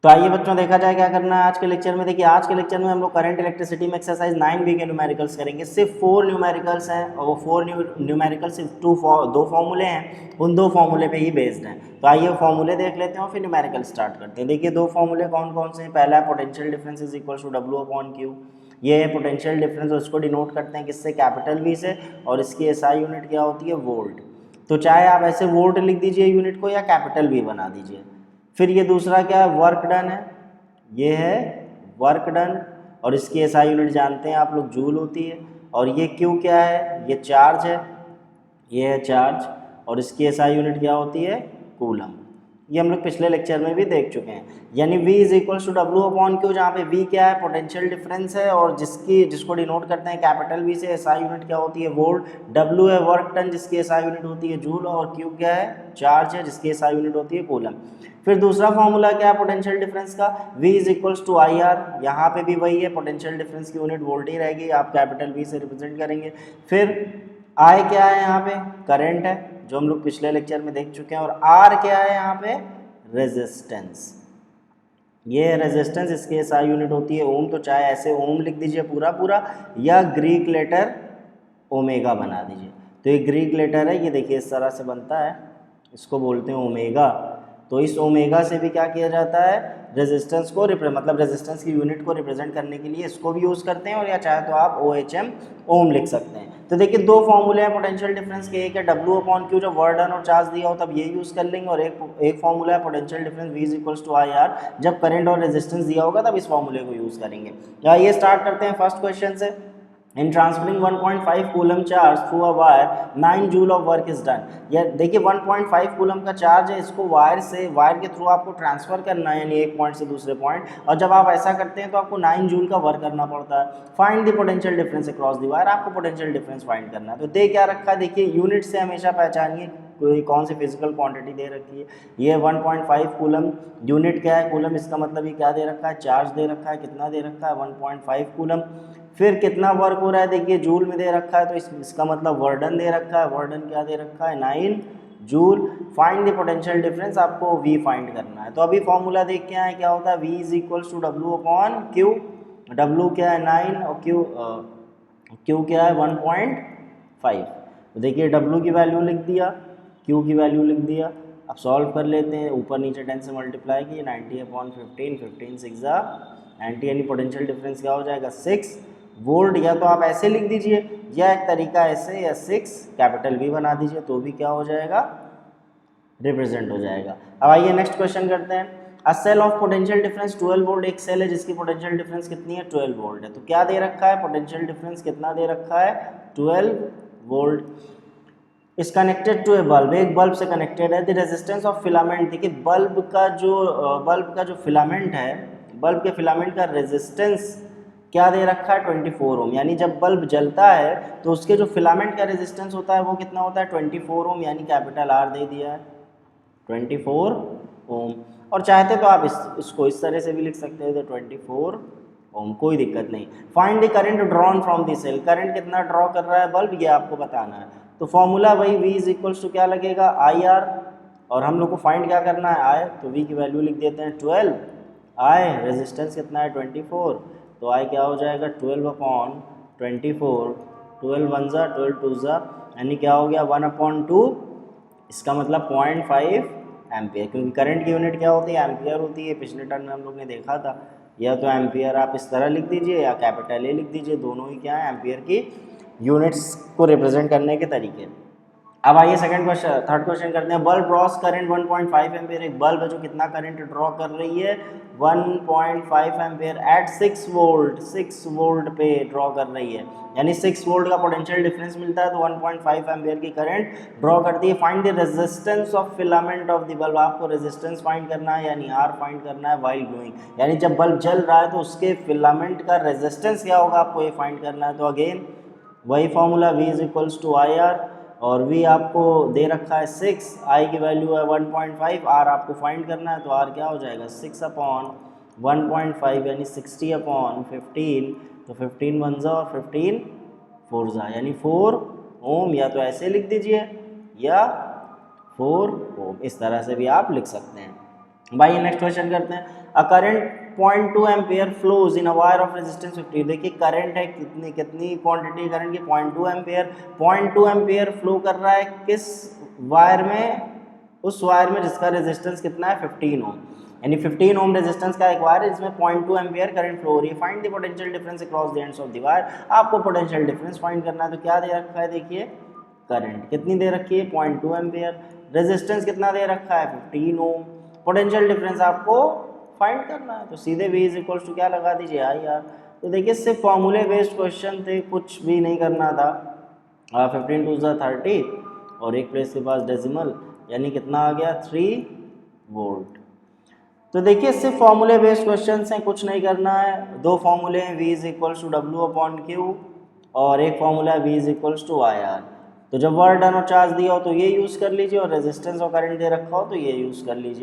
तो आइए बच्चों देखा जाए क्या करना है आज के लेक्चर में। देखिए आज के लेक्चर में हम लोग करंट इलेक्ट्रिसिटी में एक्सरसाइज 9B के न्यूमेरिकल्स करेंगे। सिर्फ 4 न्यूमेरिकल्स हैं और वो 4 न्यूमेरिकल सिर्फ दो फॉर्मूले हैं, उन दो फॉर्मूले पे ही बेस्ड हैं। तो आइए फॉर्मूले देख लेते हैं और फिर न्यूमेरिकल स्टार्ट करते हैं। देखिए दो फॉर्मूले कौन कौन से हैं। पहला है potential difference is equal to W/Q। ये है पोटेंशियल डिफरेंस और इसको डिनोट करते हैं किससे, कैपिटल V से, और इसकी SI यूनिट क्या होती है, वोल्ट। तो चाहे आप ऐसे वोल्ट लिख दीजिए यूनिट को या कैपिटल V बना दीजिए। फिर ये दूसरा क्या है, वर्क डन है, ये है वर्क डन और इसकी SI यूनिट जानते हैं आप लोग, जूल होती है। और ये Q क्या है, ये चार्ज है, ये है चार्ज और इसकी SI यूनिट क्या होती है, कूलम। ये हम लोग पिछले लेक्चर में भी देख चुके हैं। यानी V is equals to W/Q, जहाँ पे V क्या है, पोटेंशियल डिफरेंस है और जिसको डिनोट करते हैं कैपिटल V से। SI यूनिट क्या होती है, वोल्ट। W है वर्क टन जिसकी SI यूनिट होती है जूल, और Q क्या है, चार्ज है जिसकी SI यूनिट होती है कूलम। फिर दूसरा फॉर्मूला क्या है पोटेंशियल डिफरेंस का, V is equals to IR। यहाँ पे भी वही है, पोटेंशियल डिफरेंस की यूनिट वोल्ट ही रहेगी, आप कैपिटल V से रिप्रेजेंट करेंगे। फिर I क्या है, यहाँ पे करंट है जो हम लोग पिछले लेक्चर में देख चुके हैं, और R क्या है यहाँ पे, रेजिस्टेंस। ये रेजिस्टेंस, इसकी SI यूनिट होती है ओम। तो चाहे ऐसे ओम लिख दीजिए पूरा पूरा, या ग्रीक लेटर ओमेगा बना दीजिए। तो ये ग्रीक लेटर है, ये देखिए इस तरह से बनता है, इसको बोलते हैं ओमेगा। तो इस ओमेगा से भी क्या किया जाता है, रेजिस्टेंस को मतलब रेजिस्टेंस की यूनिट को रिप्रेजेंट करने के लिए इसको भी यूज़ करते हैं, और या चाहे तो आप OHM ओम लिख सकते हैं। तो देखिए दो फॉर्मूले हैं पोटेंशियल डिफरेंस के, एक है W/Q जब वर्क डन और चार्ज दिया हो तब ये यूज़ कर लेंगे, और एक फॉर्मूला है potential difference V is equals to IR, जब करंट और रेजिस्टेंस दिया होगा तब इस फॉर्मूले को यूज़ करेंगे। तो आइए स्टार्ट करते हैं फर्स्ट क्वेश्चन से। In transferring 1.5 coulomb charge through a wire 9 joule of work is done. ये देखिए 1.5 कूलम का चार्ज है, इसको वायर के थ्रू आपको ट्रांसफर करना है, यानी एक पॉइंट से दूसरे पॉइंट। और जब आप ऐसा करते हैं तो आपको 9 जूल का वर्क करना पड़ता है। Find the potential difference across the wire, आपको पोटेंशियल डिफरेंस फाइंड करना है। तो दे क्या रखा है, देखिए यूनिट से हमेशा पहचानिए कोई कौन सी फिजिकल क्वांटिटी दे रखी है। ये 1.5 कूलम, यूनिट क्या है, कूलम, इसका मतलब ये क्या दे रखा है, चार्ज दे रखा है। कितना दे रखा है, 1.5 कूलम। फिर कितना वर्क हो रहा है, देखिए जूल में दे रखा है, तो इसका मतलब वर्डन दे रखा है। वर्डन क्या दे रखा है, 9 joule. Find the potential difference, आपको V फाइंड करना है। तो अभी फॉर्मूला देख के आए, क्या होता है, V is equals to W/Q। W क्या है 9 और Q क्या है 1.5। तो देखिए W की वैल्यू लिख दिया, Q की वैल्यू लिख दिया। अब सॉल्व कर लेते हैं, ऊपर नीचे 10 से मल्टीप्लाई किए, 90/15, 15 6 90, यानी पोटेंशियल डिफरेंस क्या हो जाएगा, 6 वोल्ट। या तो आप ऐसे लिख दीजिए, या एक तरीका ऐसे, या 6 कैपिटल V बना दीजिए, तो भी क्या हो जाएगा, रिप्रेजेंट हो जाएगा। अब आइए नेक्स्ट क्वेश्चन करते हैं। A cell of potential difference 12 volt, एक सेल है जिसकी पोटेंशियल डिफरेंस कितनी है, 12 वोल्ट है। तो क्या दे रखा है, पोटेंशियल डिफरेंस कितना दे रखा है, 12 वोल्ट। इस कनेक्टेड टू ए बल्ब, एक बल्ब से कनेक्टेड है। द रेजिस्टेंस ऑफ फिलामेंट, देखिए बल्ब का जो फिलामेंट है, बल्ब के फिलामेंट का रेजिस्टेंस क्या दे रखा है, 24 ओम। यानी जब बल्ब जलता है तो उसके जो फिलामेंट का रेजिस्टेंस होता है वो कितना होता है, 24 ओम, यानी कैपिटल R दे दिया है, 24 ओम। और चाहते तो आप इसको इस तरह से भी लिख सकते हैं, तो 24 ओम, कोई दिक्कत नहीं। Find the current drawn from the cell, current कितना ड्रॉ कर रहा है बल्ब, ये आपको बताना है। तो फॉर्मूला वही V इज इक्वल्स टू क्या लगेगा, IR, और हम लोग को फाइंड क्या करना है, I। तो V की वैल्यू लिख देते हैं 12, I रेजिस्टेंस कितना है 24, तो I क्या हो जाएगा 12/24, 12 1 जा 12 2 जा, यानी क्या हो गया 1/2, इसका मतलब 0.5 एम्पियर, क्योंकि करंट की यूनिट क्या होती है, एम्पियर होती है। पिछले टर्म में हम लोग ने देखा था। या तो एम्पियर आप इस तरह लिख दीजिए या कैपिटल A लिख दीजिए, दोनों ही क्या है, एम्पियर की यूनिट्स को रिप्रेजेंट करने के तरीके। अब आइए थर्ड क्वेश्चन करते हैं। बल्ब ड्रॉस करंट 1.5 एम्पियर, एक बल्ब है जो कितना करंट ड्रॉ कर रही है, 1.5 एम्पियर एट 6 वोल्ट पे ड्रॉ कर रही है। यानी 6 वोल्ट का पोटेंशियल डिफरेंस मिलता है, तो 1.5 एम्पियर की करंट ड्रॉ करती है। Find the resistance of filament of the bulb, आपको रेजिस्टेंस फाइंड करना है, यानी R फाइंड करना है व्हाइल ग्लोइंग। यानी जब बल्ब जल रहा है तो उसके फिलामेंट का रेजिस्टेंस क्या होगा, आपको ये फाइंड करना है। तो अगेन वही formula V is equals to IR, और V आपको दे रखा है 6, I की वैल्यू है 1.5, R आपको फाइंड करना है। तो R क्या हो जाएगा 6/1.5, यानी 60/15, तो 15 1 जा और 15 4 जा, यानी 4 ओम। या तो ऐसे लिख दीजिए या 4 ओम, इस तरह से भी आप लिख सकते हैं। भाई नेक्स्ट क्वेश्चन करते हैं। A current 0.2 ampere flows in a wire of resistance 50। देखिए करंट है कितनी क्वांटिटी करंट की 0.2 एम्पियर। 0.2 एम्पियर फ्लो कर रहा है किस वायर में, उस वायर में जिसका रेजिस्टेंस कितना है 15 ओम, यानी 15 ओम रेजिस्टेंस का एक वायर है जिसमें 0.2 एम्पियर करंट फ्लो हो रही है। Find the potential difference across the ends of the wire. आपको पोटेंशियल डिफरेंस फाइंड करना है, तो क्या दे रखा है देखिए, करंट कितनी दे रखी है 0.2 एम्पियर, रेजिस्टेंस कितना दे रखा है 15 ओम, पोटेंशियल डिफरेंस आपको फाइंड करना है। तो सीधे V इज इक्वल्स टू क्या लगा दीजिए IR। तो देखिए सिर्फ फॉर्मूले बेस्ड क्वेश्चन थे, कुछ भी नहीं करना था। 15 टू 30 और एक प्लेस के पास डेसिमल, यानी कितना आ गया 3 वोल्ट। तो देखिए सिर्फ फॉर्मूले बेस्ड क्वेश्चन हैं, कुछ नहीं करना है। दो फॉर्मूले हैं, V is equals to W/Q और एक फॉर्मूला है V is equals to IR। तो जब वर्क डन और चार्ज दिया हो तो ये यूज़ कर लीजिए, और रेजिस्टेंस और करंट दे रखा हो तो ये यूज़ कर लीजिए।